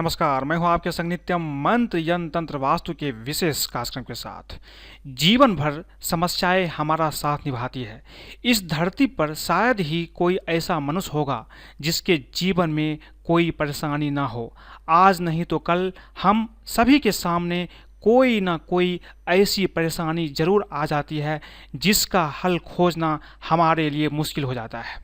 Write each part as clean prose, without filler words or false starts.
नमस्कार, मैं हूं आपके संग नित्यम मंत्र यंत्र तंत्र वास्तु के विशेष कार्यक्रम के साथ। जीवन भर समस्याएं हमारा साथ निभाती है। इस धरती पर शायद ही कोई ऐसा मनुष्य होगा जिसके जीवन में कोई परेशानी ना हो। आज नहीं तो कल हम सभी के सामने कोई ना कोई ऐसी परेशानी जरूर आ जाती है जिसका हल खोजना हमारे लिए मुश्किल हो जाता है।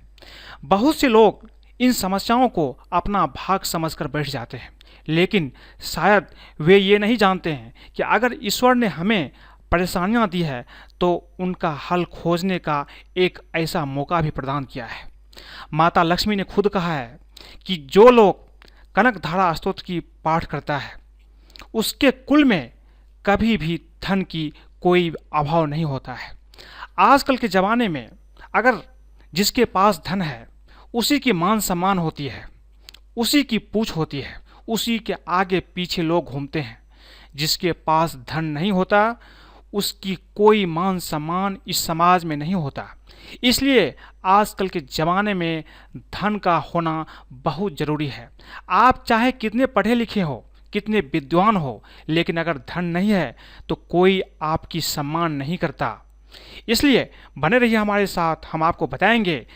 बहुत से लोग इन समस्याओं को अपना भाग समझकर बैठ जाते हैं, लेकिन शायद वे ये नहीं जानते हैं कि अगर ईश्वर ने हमें परेशानियां दी है तो उनका हल खोजने का एक ऐसा मौका भी प्रदान किया है। माता लक्ष्मी ने खुद कहा है कि जो लोग कनक धारा स्तोत्र की पाठ करता है उसके कुल में कभी भी धन की कोई अभाव नहीं होता है। आजकल के ज़माने में अगर जिसके पास धन है उसी की मान सम्मान होती है, उसी की पूछ होती है, उसी के आगे पीछे लोग घूमते हैं। जिसके पास धन नहीं होता उसकी कोई मान सम्मान इस समाज में नहीं होता। इसलिए आजकल के ज़माने में धन का होना बहुत ज़रूरी है। आप चाहे कितने पढ़े लिखे हो, कितने विद्वान हो, लेकिन अगर धन नहीं है तो कोई आपकी सम्मान नहीं करता। इसलिए बने रहिए हमारे साथ, हम आपको बताएंगे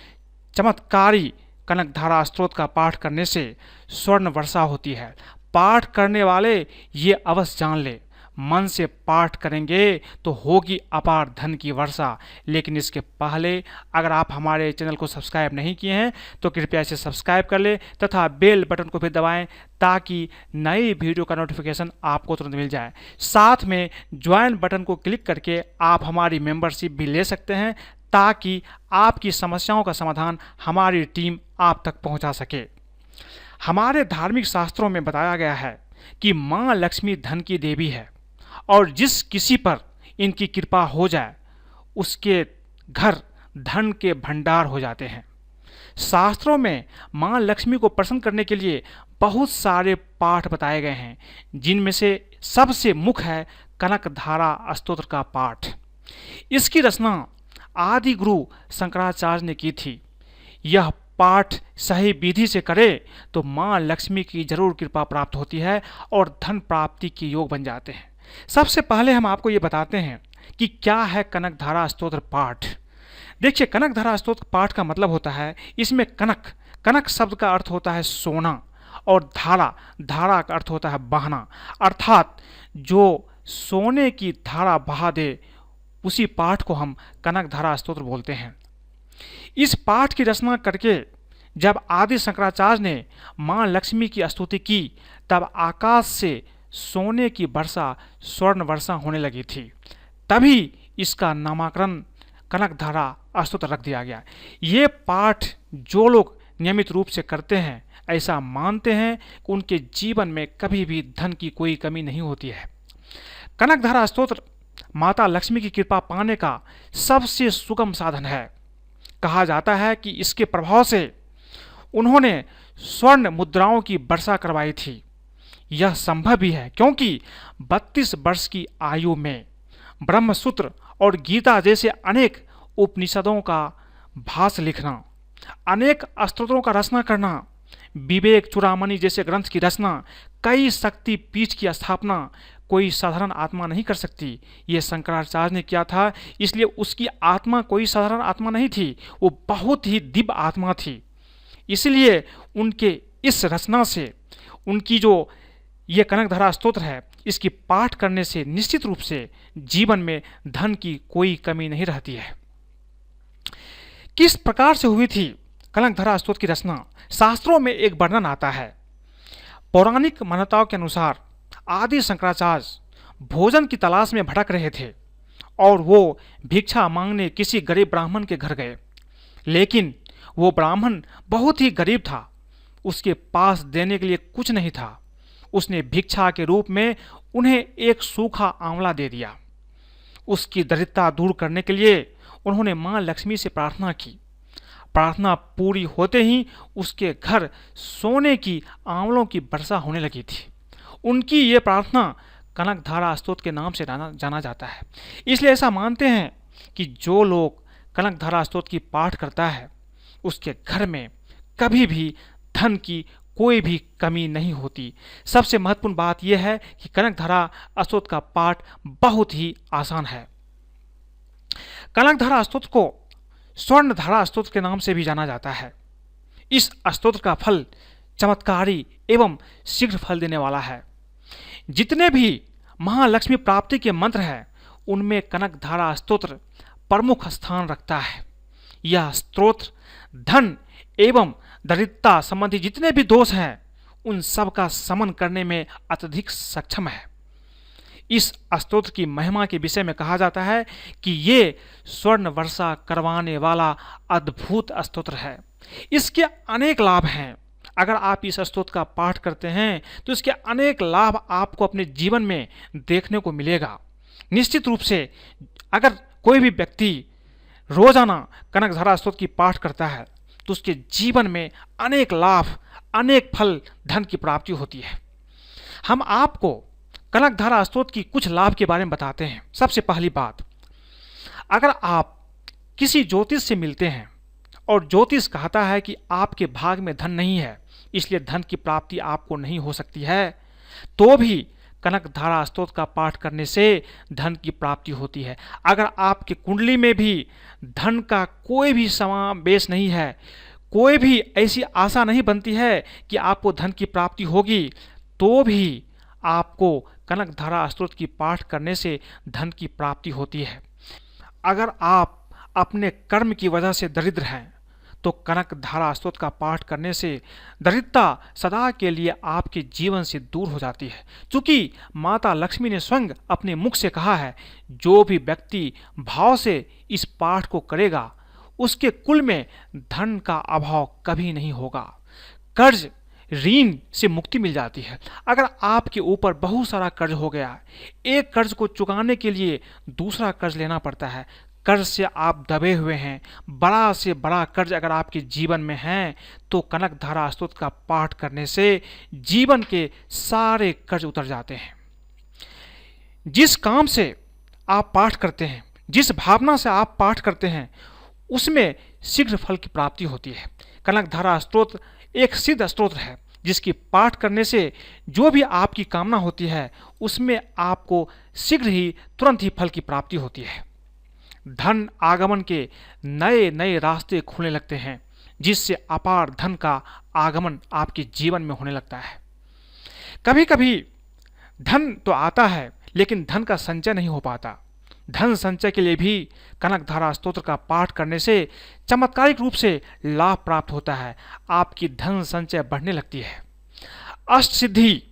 चमत्कारी कनक धारा स्तोत्र का पाठ करने से स्वर्ण वर्षा होती है। पाठ करने वाले ये अवश्य जान ले, मन से पाठ करेंगे तो होगी अपार धन की वर्षा। लेकिन इसके पहले अगर आप हमारे चैनल को सब्सक्राइब नहीं किए हैं तो कृपया इसे सब्सक्राइब कर ले तथा बेल बटन को भी दबाएं ताकि नई वीडियो का नोटिफिकेशन आपको तुरंत मिल जाए। साथ में ज्वाइन बटन को क्लिक करके आप हमारी मेंबरशिप भी ले सकते हैं ताकि आपकी समस्याओं का समाधान हमारी टीम आप तक पहुंचा सके। हमारे धार्मिक शास्त्रों में बताया गया है कि मां लक्ष्मी धन की देवी है और जिस किसी पर इनकी कृपा हो जाए उसके घर धन के भंडार हो जाते हैं। शास्त्रों में मां लक्ष्मी को प्रसन्न करने के लिए बहुत सारे पाठ बताए गए हैं, जिनमें से सबसे मुख्य है कनक धारा स्तोत्र का पाठ। इसकी रचना आदि गुरु शंकराचार्य ने की थी। यह पाठ सही विधि से करे तो मां लक्ष्मी की जरूर कृपा प्राप्त होती है और धन प्राप्ति के योग बन जाते हैं। सबसे पहले हम आपको ये बताते हैं कि क्या है कनक धारा स्तोत्र पाठ। देखिए, कनक धारा स्तोत्र पाठ का मतलब होता है, इसमें कनक, कनक शब्द का अर्थ होता है सोना, और धारा, धारा का अर्थ होता है बहना, अर्थात जो सोने की धारा बहा दे उसी पाठ को हम कनक धारा स्तोत्र बोलते हैं। इस पाठ की रचना करके जब आदि शंकराचार्य ने मां लक्ष्मी की स्तुति की तब आकाश से सोने की वर्षा, स्वर्ण वर्षा होने लगी थी। तभी इसका नामकरण कनक धारा स्तोत्र रख दिया गया। ये पाठ जो लोग नियमित रूप से करते हैं ऐसा मानते हैं कि उनके जीवन में कभी भी धन की कोई कमी नहीं होती है। कनक धारा स्तोत्र माता लक्ष्मी की कृपा पाने का सबसे सुगम साधन है। कहा जाता है कि इसके प्रभाव से उन्होंने स्वर्ण मुद्राओं की वर्षा करवाई थी। यह संभव भी है क्योंकि 32 वर्ष की आयु में ब्रह्मसूत्र और गीता जैसे अनेक उपनिषदों का भाष्य लिखना, अनेक स्तोत्रों का रचना करना, विवेक चूड़ामणि जैसे ग्रंथ की रचना, कई शक्ति पीठ की स्थापना कोई साधारण आत्मा नहीं कर सकती। ये शंकराचार्य ने किया था, इसलिए उसकी आत्मा कोई साधारण आत्मा नहीं थी, वो बहुत ही दिव्य आत्मा थी। इसलिए उनके इस रचना से, उनकी जो ये कनक धारा स्तोत्र है, इसकी पाठ करने से निश्चित रूप से जीवन में धन की कोई कमी नहीं रहती है। किस प्रकार से हुई थी कनक धारा स्तोत्र की रचना? शास्त्रों में एक वर्णन आता है। पौराणिक मान्यताओं के अनुसार आदि शंकराचार्य भोजन की तलाश में भटक रहे थे और वो भिक्षा मांगने किसी गरीब ब्राह्मण के घर गए। लेकिन वो ब्राह्मण बहुत ही गरीब था, उसके पास देने के लिए कुछ नहीं था। उसने भिक्षा के रूप में उन्हें एक सूखा आंवला दे दिया। उसकी दरिद्रता दूर करने के लिए उन्होंने मां लक्ष्मी से प्रार्थना की। प्रार्थना पूरी होते ही उसके घर सोने की आंवलों की वर्षा होने लगी थी। उनकी ये प्रार्थना कनक धारा स्तोत्र के नाम से जाना जाता है। इसलिए ऐसा मानते हैं कि जो लोग कनक धारा स्तोत्र की पाठ करता है उसके घर में कभी भी धन की कोई भी कमी नहीं होती। सबसे महत्वपूर्ण बात यह है कि कनकधारा स्तोत्र का पाठ बहुत ही आसान है। कनकधारा स्तोत्र को स्वर्णधारा स्तोत्र के नाम से भी जाना जाता है। इस स्तोत्र का फल चमत्कारी एवं शीघ्र फल देने वाला है। जितने भी महालक्ष्मी प्राप्ति के मंत्र हैं उनमें कनकधारा स्तोत्र प्रमुख स्थान रखता है। यह स्तोत्र धन एवं दरिद्रता संबंधी जितने भी दोष हैं उन सब का शमन करने में अत्यधिक सक्षम है। इस स्तोत्र की महिमा के विषय में कहा जाता है कि ये स्वर्ण वर्षा करवाने वाला अद्भुत स्तोत्र है। इसके अनेक लाभ हैं। अगर आप इस स्तोत्र का पाठ करते हैं तो इसके अनेक लाभ आपको अपने जीवन में देखने को मिलेगा। निश्चित रूप से अगर कोई भी व्यक्ति रोजाना कनकधारा स्तोत्र की पाठ करता है तो उसके जीवन में अनेक लाभ, अनेक फल, धन की प्राप्ति होती है। हम आपको कनकधारा स्तोत्र की कुछ लाभ के बारे में बताते हैं। सबसे पहली बात, अगर आप किसी ज्योतिष से मिलते हैं और ज्योतिष कहता है कि आपके भाग में धन नहीं है, इसलिए धन की प्राप्ति आपको नहीं हो सकती है, तो भी कनकधारा स्तोत्र का पाठ करने से धन की प्राप्ति होती है। अगर आपकी कुंडली में भी धन का कोई भी समावेश नहीं है, कोई भी ऐसी आशा नहीं बनती है कि आपको धन की प्राप्ति होगी, तो भी आपको कनकधारा स्तोत्र की पाठ करने से धन की प्राप्ति होती है। अगर आप अपने कर्म की वजह से दरिद्र हैं तो कनकधारा स्तोत्र का पाठ करने से दरिद्रता सदा के लिए आपके जीवन से दूर हो जाती है। क्योंकि माता लक्ष्मी ने स्वयं अपने मुख से कहा है, जो भी व्यक्ति भाव से इस पाठ को करेगा उसके कुल में धन का अभाव कभी नहीं होगा। कर्ज ऋण से मुक्ति मिल जाती है। अगर आपके ऊपर बहुत सारा कर्ज हो गया है, एक कर्ज को चुकाने के लिए दूसरा कर्ज लेना पड़ता है, कर्ज से आप दबे हुए हैं, बड़ा से बड़ा कर्ज अगर आपके जीवन में है, तो कनकधारा स्तोत्र का पाठ करने से जीवन के सारे कर्ज उतर जाते हैं। जिस काम से आप पाठ करते हैं, जिस भावना से आप पाठ करते हैं, उसमें शीघ्र फल की प्राप्ति होती है। कनकधारा स्तोत्र एक सिद्ध स्तोत्र है जिसकी पाठ करने से जो भी आपकी कामना होती है उसमें आपको शीघ्र ही तुरंत ही फल की प्राप्ति होती है। धन आगमन के नए नए रास्ते खुलने लगते हैं, जिससे अपार धन का आगमन आपके जीवन में होने लगता है। कभी कभी धन तो आता है लेकिन धन का संचय नहीं हो पाता। धन संचय के लिए भी कनकधारा स्तोत्र का पाठ करने से चमत्कारिक रूप से लाभ प्राप्त होता है। आपकी धन संचय बढ़ने लगती है। अष्ट सिद्धि,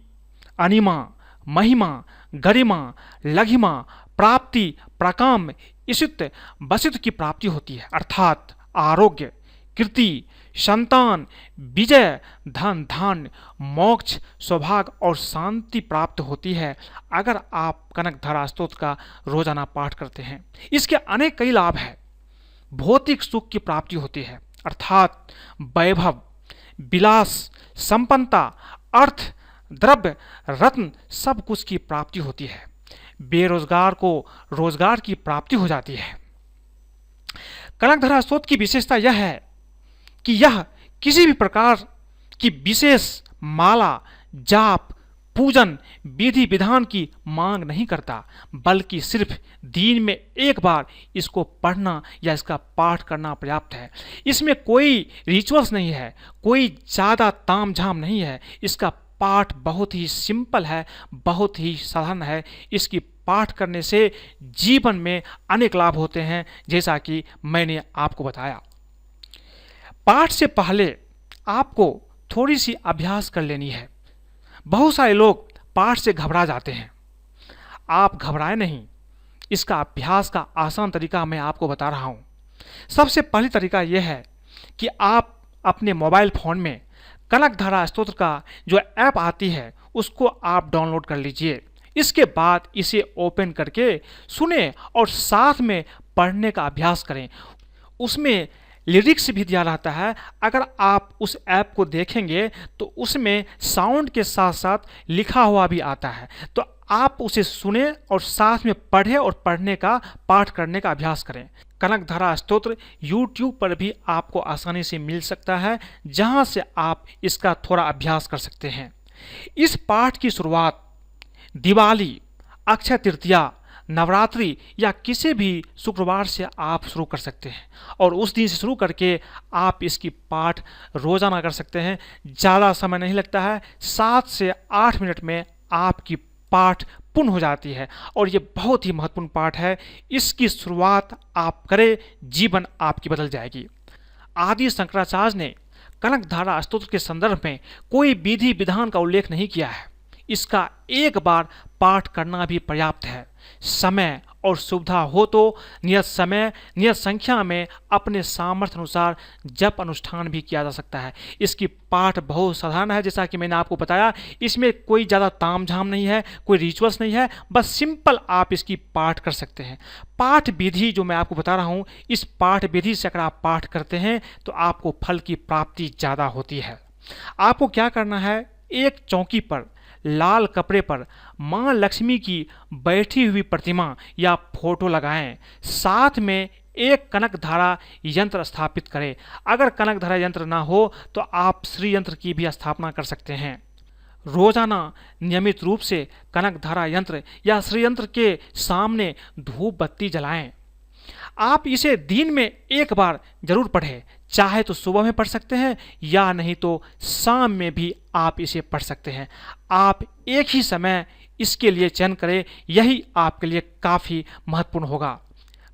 अनिमा, महिमा, गरिमा, लघिमा, प्राप्ति, प्रकाम, इसित, बसित की प्राप्ति होती है, अर्थात आरोग्य, कीर्ति, संतान, विजय, धन धान्य, मोक्ष, सौभाग्य और शांति प्राप्त होती है अगर आप कनकधारा स्तोत्र का रोजाना पाठ करते हैं। इसके अनेक कई लाभ हैं। भौतिक सुख की प्राप्ति होती है, अर्थात वैभव, विलास, संपन्नता, अर्थ, द्रव्य, रत्न, सब कुछ की प्राप्ति होती है। बेरोजगार को रोजगार की प्राप्ति हो जाती है। कनकधारा स्तोत्र की विशेषता यह है कि यह किसी भी प्रकार की विशेष माला, जाप, पूजन, विधि विधान की मांग नहीं करता, बल्कि सिर्फ दिन में एक बार इसको पढ़ना या इसका पाठ करना पर्याप्त है। इसमें कोई रिचुअल्स नहीं है, कोई ज़्यादा तामझाम नहीं है। इसका पाठ बहुत ही सिंपल है, बहुत ही साधारण है। इसकी पाठ करने से जीवन में अनेक लाभ होते हैं, जैसा कि मैंने आपको बताया। पाठ से पहले आपको थोड़ी सी अभ्यास कर लेनी है। बहुत सारे लोग पाठ से घबरा जाते हैं। आप घबराए नहीं, इसका अभ्यास का आसान तरीका मैं आपको बता रहा हूँ। सबसे पहली तरीका यह है कि आप अपने मोबाइल फ़ोन में कनकधारा स्तोत्र का जो ऐप आती है उसको आप डाउनलोड कर लीजिए। इसके बाद इसे ओपन करके सुने और साथ में पढ़ने का अभ्यास करें। उसमें लिरिक्स भी दिया रहता है। अगर आप उस ऐप को देखेंगे तो उसमें साउंड के साथ साथ लिखा हुआ भी आता है, तो आप उसे सुने और साथ में पढ़ें और पढ़ने का, पाठ करने का अभ्यास करें। कनकधारा स्तोत्र YouTube पर भी आपको आसानी से मिल सकता है, जहां से आप इसका थोड़ा अभ्यास कर सकते हैं। इस पाठ की शुरुआत दिवाली, अक्षय तृतीया, नवरात्रि या किसी भी शुक्रवार से आप शुरू कर सकते हैं और उस दिन से शुरू करके आप इसकी पाठ रोजाना कर सकते हैं। ज़्यादा समय नहीं लगता है, 7 से 8 मिनट में आपकी पाठ पूर्ण हो जाती है और ये बहुत ही महत्वपूर्ण पाठ है। इसकी शुरुआत आप करें, जीवन आपकी बदल जाएगी। आदि शंकराचार्य ने कनकधारा स्तोत्र के संदर्भ में कोई विधि विधान का उल्लेख नहीं किया है। इसका एक बार पाठ करना भी पर्याप्त है। समय और सुविधा हो तो नियत समय, नियत संख्या में अपने सामर्थ्य अनुसार जप अनुष्ठान भी किया जा सकता है। इसकी पाठ बहुत साधारण है, जैसा कि मैंने आपको बताया। इसमें कोई ज़्यादा तामझाम नहीं है, कोई रिचुअल्स नहीं है, बस सिंपल आप इसकी पाठ कर सकते हैं। पाठ विधि जो मैं आपको बता रहा हूँ, इस पाठ विधि से अगर आप पाठ करते हैं तो आपको फल की प्राप्ति ज़्यादा होती है। आपको क्या करना है, एक चौकी पर लाल कपड़े पर माँ लक्ष्मी की बैठी हुई प्रतिमा या फोटो लगाएं। साथ में एक कनकधारा यंत्र स्थापित करें। अगर कनकधारा यंत्र ना हो तो आप श्री यंत्र की भी स्थापना कर सकते हैं। रोजाना नियमित रूप से कनकधारा यंत्र या श्री यंत्र के सामने धूप बत्ती जलाएं। आप इसे दिन में एक बार जरूर पढ़ें, चाहे तो सुबह में पढ़ सकते हैं या नहीं तो शाम में भी आप इसे पढ़ सकते हैं। आप एक ही समय इसके लिए चयन करें, यही आपके लिए काफ़ी महत्वपूर्ण होगा।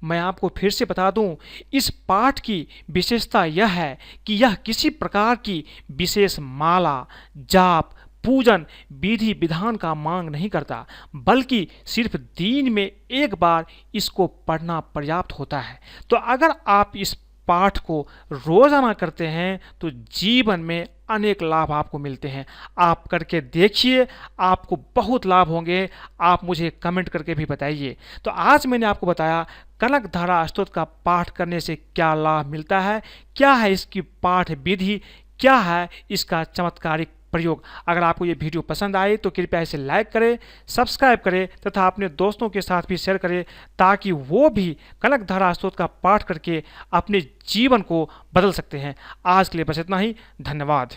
मैं आपको फिर से बता दूं, इस पाठ की विशेषता यह है कि यह किसी प्रकार की विशेष माला, जाप, पूजन, विधि विधान का मांग नहीं करता, बल्कि सिर्फ दिन में एक बार इसको पढ़ना पर्याप्त होता है। तो अगर आप इस पाठ को रोजाना करते हैं तो जीवन में अनेक लाभ आपको मिलते हैं। आप करके देखिए, आपको बहुत लाभ होंगे। आप मुझे कमेंट करके भी बताइए। तो आज मैंने आपको बताया कनकधारा स्तोत्र का पाठ करने से क्या लाभ मिलता है, क्या है इसकी पाठ विधि, क्या है इसका चमत्कारिक प्रयोग। अगर आपको ये वीडियो पसंद आए तो कृपया इसे लाइक करें, सब्सक्राइब करें तथा अपने दोस्तों के साथ भी शेयर करें, ताकि वो भी कनकधारा स्तोत्र का पाठ करके अपने जीवन को बदल सकते हैं। आज के लिए बस इतना ही। धन्यवाद।